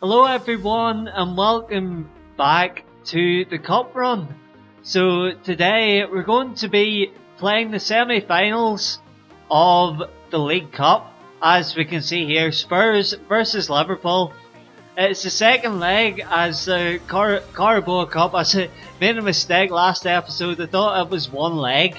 Hello everyone and welcome back to the Cup Run. So today we're going to be playing the semi-finals of the League Cup. As we can see here, Spurs versus Liverpool. It's the second leg as the Caraboa Cup. I made a mistake last episode. I thought it was one leg,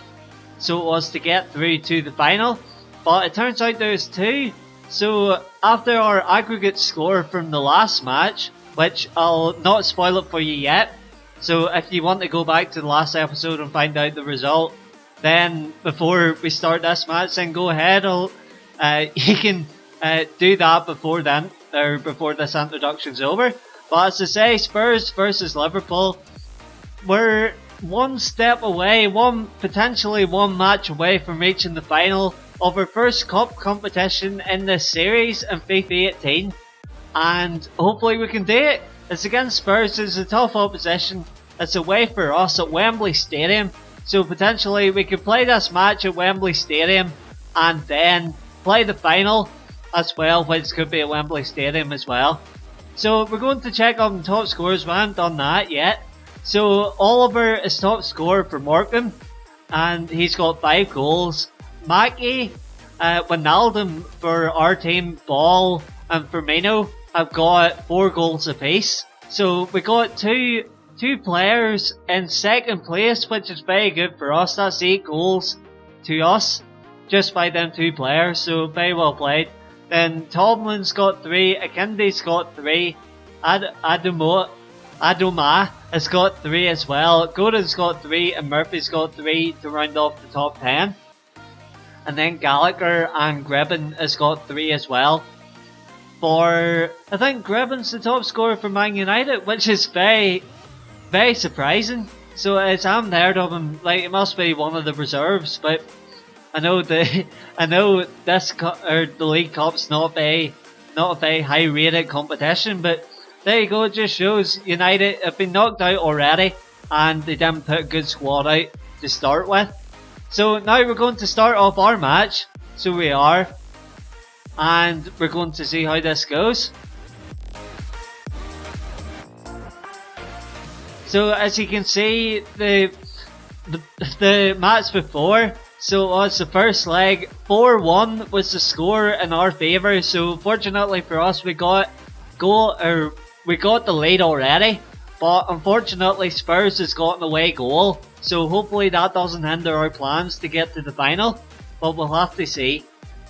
so it was to get through to the final. But it turns out there's two. So after our aggregate score from the last match, which I'll not spoil it for you yet, so if you want to go back to the last episode and find out the result, then before we start this match, then go ahead. You can do that before then, or before this introduction's over. But as I say, Spurs versus Liverpool, we're one step away, potentially one match away from reaching the final of our first cup competition in this series in FIFA 18, and hopefully we can do it. It's against Spurs. It's a tough opposition. It's away for us at Wembley Stadium, so potentially we could play this match at Wembley Stadium and then play the final as well, which could be at Wembley Stadium as well. So we're going to check on the top scores. We haven't done that yet. So Oliver is top scorer for Morecambe and he's got 5 goals. Mackie, Wijnaldum for our team, Ball and Firmino have got 4 goals apiece. So we got two players in second place, which is very good for us. That's 8 goals to us just by them 2 players, so very well played. Then Tomlin's got 3, Akindi's got 3, Adoma has got 3 as well, Gordon's got 3 and Murphy's got 3 to round off the top 10. And then Gallagher and Gribben has got 3 as well. I think Gribben's the top scorer for Man United, which is very, very surprising. So it's I haven't heard of him. Like, it must be one of the reserves, but I know the League Cup's not a very high rated competition. But there you go. It just shows United have been knocked out already, and they didn't put a good squad out to start with. So now we're going to start off our match, so we are, and we're going to see how this goes. So as you can see, the match before, so it was the first leg, 4-1 was the score in our favour. So fortunately for us, we got the lead already. But unfortunately Spurs has got an away goal, so hopefully that doesn't hinder our plans to get to the final, but we'll have to see.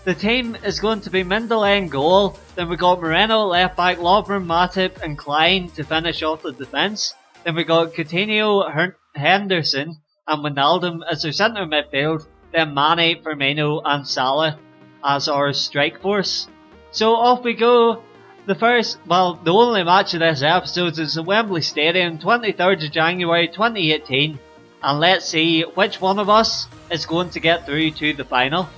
The team is going to be Mendeley in goal, then we got Moreno left back, Lovren, Matip and Klein to finish off the defence. Then we got Coutinho, Henderson and Wijnaldum as our centre midfield, then Mane, Firmino and Salah as our strike force. So off we go. The only match of this episode is at Wembley Stadium, 23rd of January 2018, and let's see which one of us is going to get through to the final.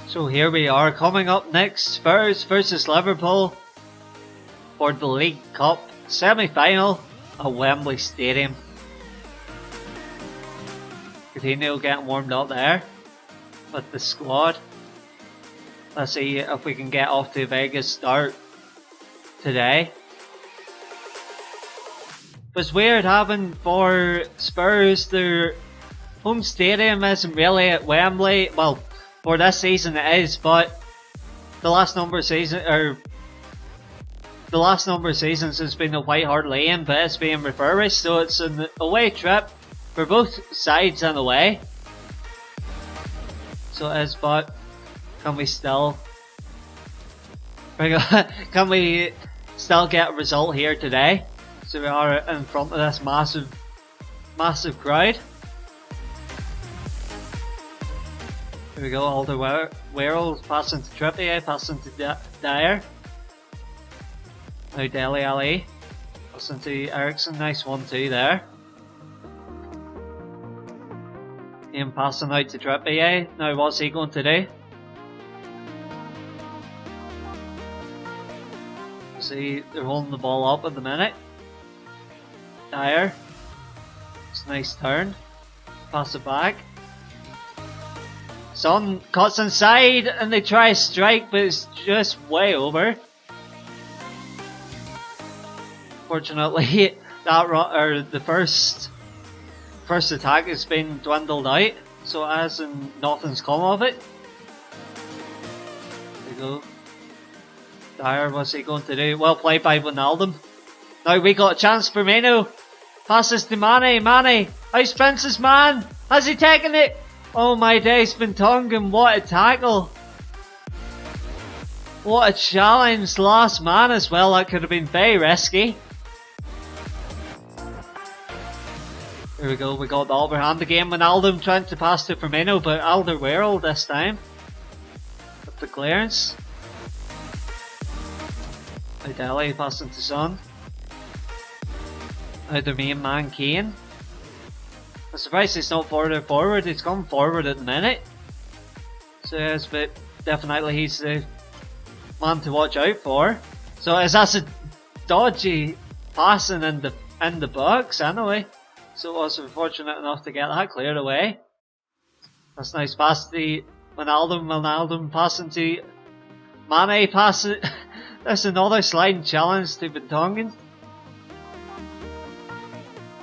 So here we are, coming up next, Spurs versus Liverpool for the League Cup semi-final at Wembley Stadium. Coutinho getting warmed up there with the squad. Let's see if we can get off to a very good start today. It was weird having for Spurs, their home stadium isn't really at Wembley. Well, for this season it is, but the last number of seasons has been at White Hart Lane, but it's being refurbished, so it's an away trip for both sides and away. So it is, but can we still get a result here today? So we are in front of this massive crowd. Here we go, Alderweireld passing to Trippier, passing to Dyer. Now Dele Alli passing to Ericsson, nice 1-2 there. Ian passing out to Trippier. Now what's he going to do? See, they're holding the ball up at the minute. Dyer. It's a nice turn. Pass it back. Son cuts inside and they try a strike, but it's just way over. Fortunately, the first attack has been dwindled out, so as in nothing's come of it. There you go. Dyer, what's he going to do? Well played by Wijnaldum. Now we got a chance for Meno. Passes to Mane. Mane outsprints his man. Has he taken it? Oh my days, Vertonghen, what a tackle. What a challenge. Last man as well. That could have been very risky. Here we go. We got the upper hand again. Wijnaldum trying to pass to Firmino, but Alderweireld this time with the clearance. Dele passing to Son. Now their main man Kane. I'm surprised he's not further forward. He's gone forward at the minute. So yes, but definitely he's the man to watch out for. So is that a dodgy passing in the box anyway? So it was fortunate enough to get that cleared away. That's a nice pass to Wijnaldum passing to Mane passing. There's another sliding challenge to Vertonghen.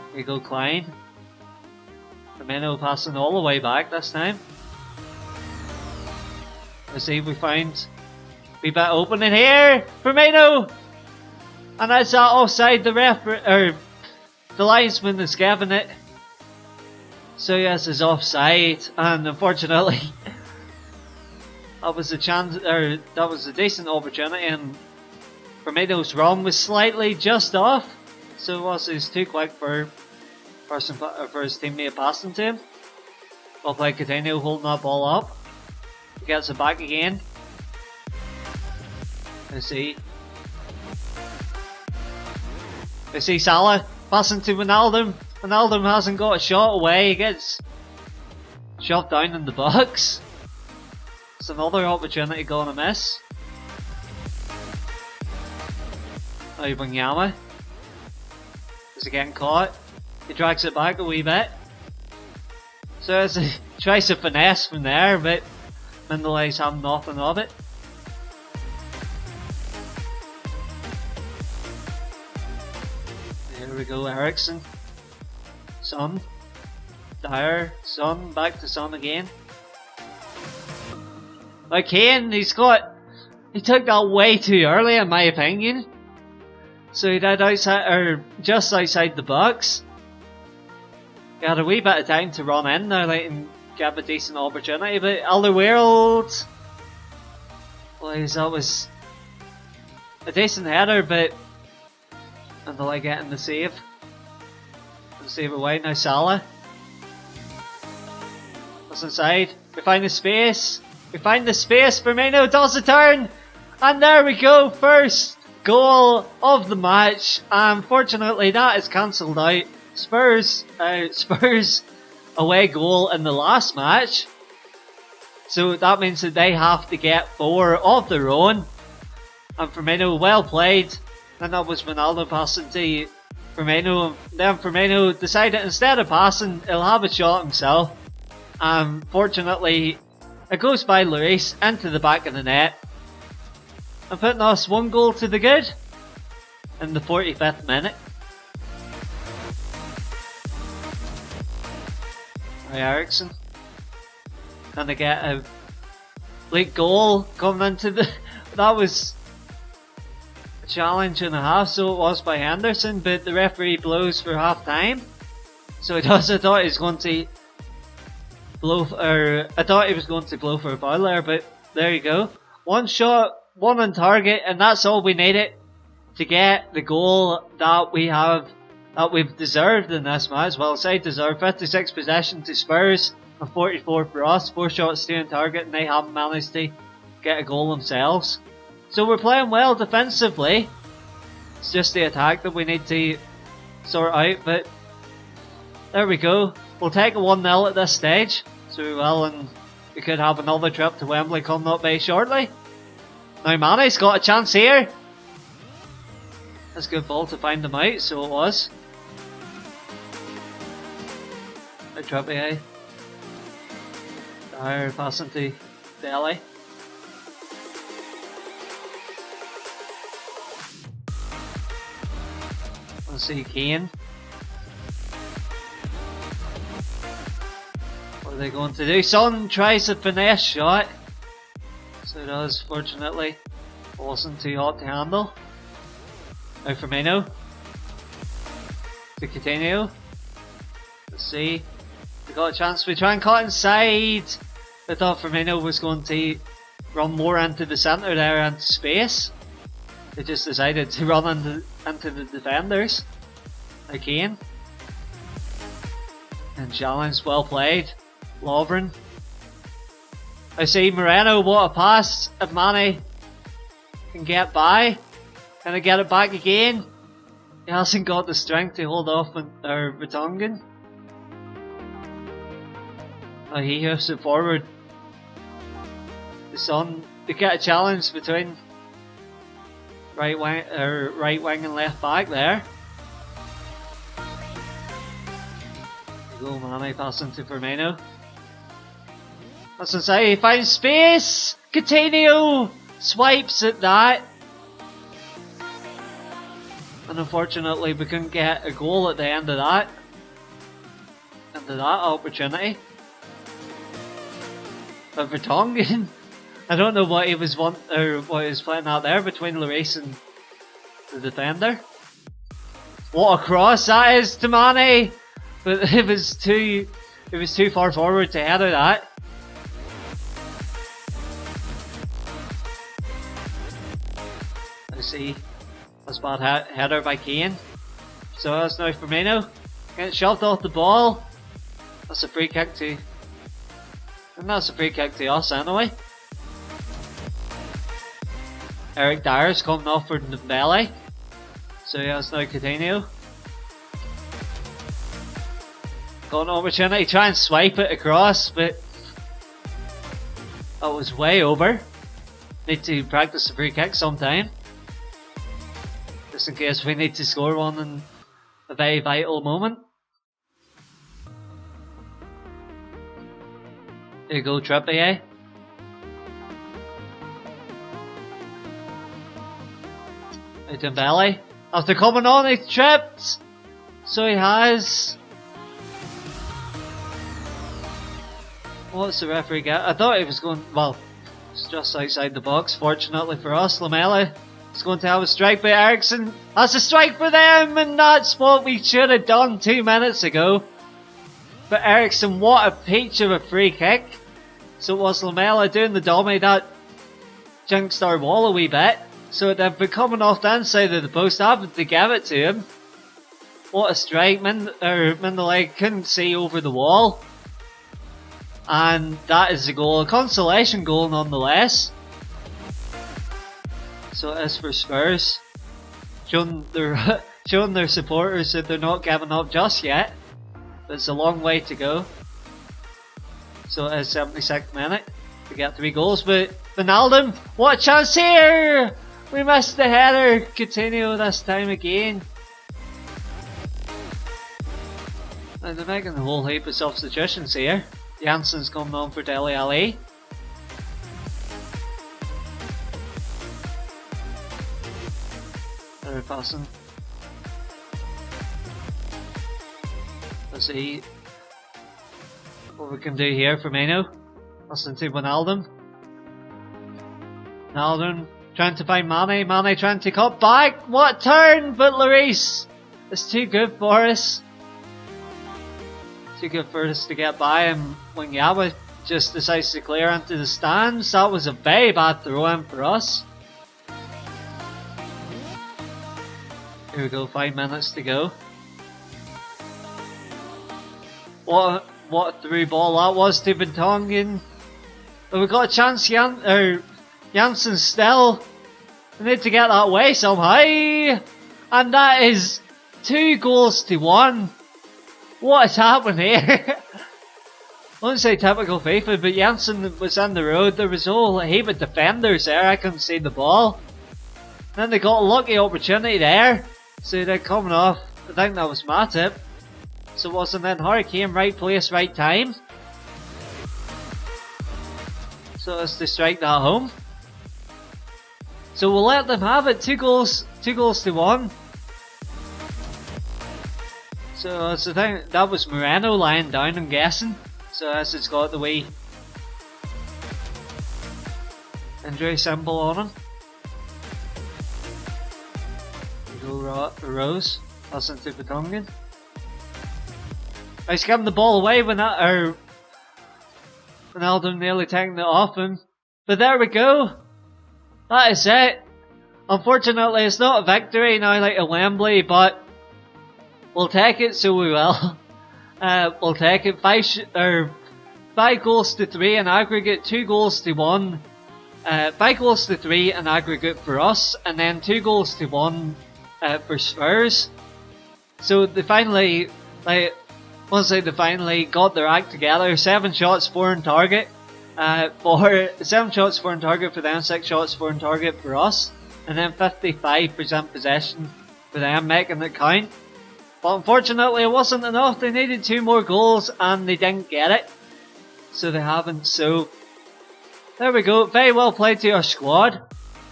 Here we go, Klein. Firmino passing all the way back this time. Let's see if we find a bit opening here. Firmino! And that's that offside. The linesman is giving it. So yes, it's offside, and unfortunately, that was a chance, or that was a decent opportunity, and Firmino's run was slightly just off, so it was too quick for his teammate passing to him. Looked like Coutinho holding that ball up. He gets it back again. Let's see Salah passing to Wijnaldum. Wijnaldum hasn't got a shot away. He gets shoved down in the box. It's another opportunity going to miss. Now Wanyama. Is he getting caught? He drags it back a wee bit. So as he tries to finesse from there, but nonetheless having nothing of it. Here we go, Eriksen. Son. Dyer. Son. Back to Son again. Like Kane, he took that way too early in my opinion. So he did just outside the box. He had a wee bit of time to run in there, and give a decent opportunity, but Alderweireld, boys, that was a decent header, but until I get in the save. And save it wide. Now Salah. What's inside? We find the space. Firmino does the turn. And there we go. First goal of the match. Unfortunately, that is cancelled out. Spurs away goal in the last match. So that means that they have to get 4 of their own. And Firmino, well played. And that was Ronaldo passing to Firmino. Then Firmino decided instead of passing, he'll have a shot himself. Fortunately, it goes by Lloris into the back of the net. And putting us 1 goal to the good in the 45th minute. Eriksen. And they get a late goal coming into the... That was a challenge and a half, so it was by Henderson, but the referee blows for half time. So I thought he was going to blow for a foul there, but there you go. 1 shot, 1 on target, and that's all we needed to get the goal that we've deserved in this match. Well, side deserved 56 possession to Spurs and 44 for us. 4 shots, 2 on target, and they haven't managed to get a goal themselves. So we're playing well defensively. It's just the attack that we need to sort out, but there we go. We'll take a 1-0 at this stage. So we will, and we could have another trip to Wembley coming up very shortly. Now Mane's got a chance here. That's a good ball to find them out, so it was. Trippier. Dyer passing to Belly. Let's see Kane. What are they going to do? Son tries a finesse shot. So it does, fortunately. Wasn't too hot to handle. Now Firmino. To Coutinho. Let's see. We got a chance. We try and cut inside. I thought Firmino was going to run more into the centre there, into space. They just decided to run into the defenders. Again. And challenge, well played. Lovren. I see Moreno, what a pass. If Mane can get by. Can I get it back again? He hasn't got the strength to hold off Vertonghen. He hoofs it forward. The Son, they get a challenge between right wing and left back there. Go Mane passing to Firmino. That's inside, he finds space! Coutinho swipes at that. And unfortunately we couldn't get a goal at the end of that. Opportunity. But Vertonghen, I don't know what he was what he was playing out there between Lloris and the defender. What a cross that is to Mane! But it was too far forward to header that. I see. That's a bad header by Kane. So that's now Firmino. Gets shoved off the ball. That's a free kick to... And that's a free kick to us anyway. Eric Dyer's coming off for Dembele. So yeah, it's now Coutinho. Got an opportunity to try and swipe it across, but that was way over. Need to practice the free kick sometime. Just in case we need to score one in a very vital moment. There you go, Trippier. Dembele. After coming on, he tripped. So he has. What's the referee get? I thought he was going. Well, it's just outside the box. Fortunately for us, Lamela is going to have a strike, but Ericsson has a strike for them, and that's what we should have done 2 minutes ago. But Ericsson, what a peach of a free kick. So it was Lamela doing the dummy that jinxed our wall a wee bit. So they've been coming off the inside of the post, happened to give it to him. What a strike, Mendeley couldn't see over the wall. And that is a goal, a consolation goal nonetheless. So it is for Spurs. Showing their supporters that they're not giving up just yet. But it's a long way to go. So it is 76th minute to get 3 goals, but Wijnaldum, what a chance here! We missed the header. Coutinho this time again. Now they're making a whole heap of substitutions here. Jansen's coming on for Dele Alli. They're passing. Let's see what we can do here. Firmino. Listen to Wijnaldum. Wijnaldum trying to find Mane. Mane trying to cut back. What a turn! But Lloris is too good for us. Too good for us to get by, and when Yawa just decides to clear into the stands, that was a very bad throw in for us. Here we go, 5 minutes to go. What a through ball that was to Vertonghen. But we got a chance, Janssen still. We need to get that away somehow. And that is 2 goals to 1. What is happening here? I wouldn't say typical FIFA, but Janssen was on the road. There was a whole heap of defenders there. I couldn't see the ball. Then they got a lucky opportunity there. So they're coming off. I think that was Matip. So it wasn't then Hurricane, right place, right time. so as to strike that home. So we'll let them have it. 2 goals to 1. So it's the thing, that was Moreno lying down, I'm guessing. So as it's got the wee injury symbol on him. There you go, Rose. That's into Vertonghen. He's giving the ball away when Ronaldo nearly taking it off him. But there we go. That is it. Unfortunately, it's not a victory now like at Wembley, but we'll take it, so we will. We'll take it. 5 goals to 3 in aggregate, 2 goals to 1. 5 goals to 3 in aggregate for us, and then 2 goals to 1 for Spurs. So they finally, once they finally got their act together. 7 shots, 4 on target. 7 shots, 4 on target for them, 6 shots, 4 on target for us, and then 55% possession for them, making it count. But unfortunately, it wasn't enough. They needed 2 more goals, and they didn't get it. So they haven't. So there we go. Very well played to our squad.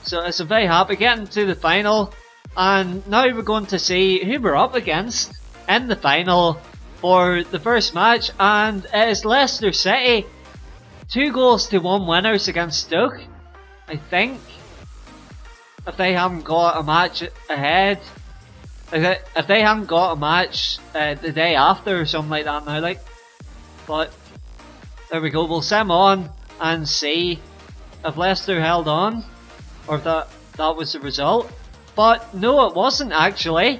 So I'm very happy getting to the final. And now we're going to see who we're up against in the final for the first match. And it is Leicester City. 2 goals to 1 winners against Stoke, I think. If they haven't got a match ahead. If they haven't got a match the day after or something like that now, like. But there we go. We'll sim on and see if Leicester held on, or if that was the result. But no, it wasn't actually,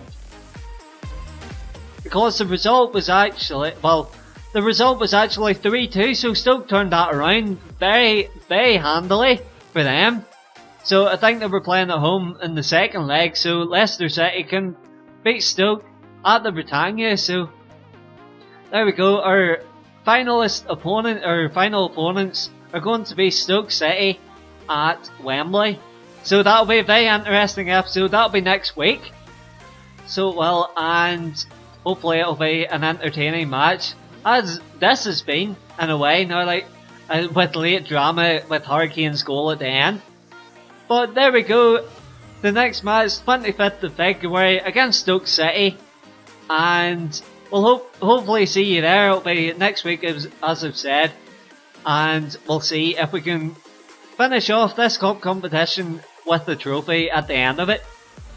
because the result was actually 3-2. So Stoke turned that around very, very handily for them. So I think they were playing at home in the second leg. So Leicester City can beat Stoke at the Britannia. So there we go. Our final opponents are going to be Stoke City at Wembley. So that'll be a very interesting episode. That'll be next week. So well, and hopefully it'll be an entertaining match, as this has been in a way now, like with late drama with Hurricane's goal at the end. But there we go. The next match, 25th of February against Stoke City, and we'll hopefully see you there. It'll be next week, as I've said, and we'll see if we can finish off this cup competition with the trophy at the end of it.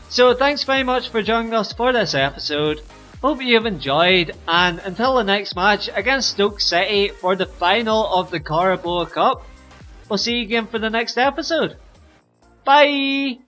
So thanks very much for joining us for this episode. Hope you've enjoyed, and until the next match against Stoke City for the final of the Caraboa Cup, we'll see you again for the next episode. Bye!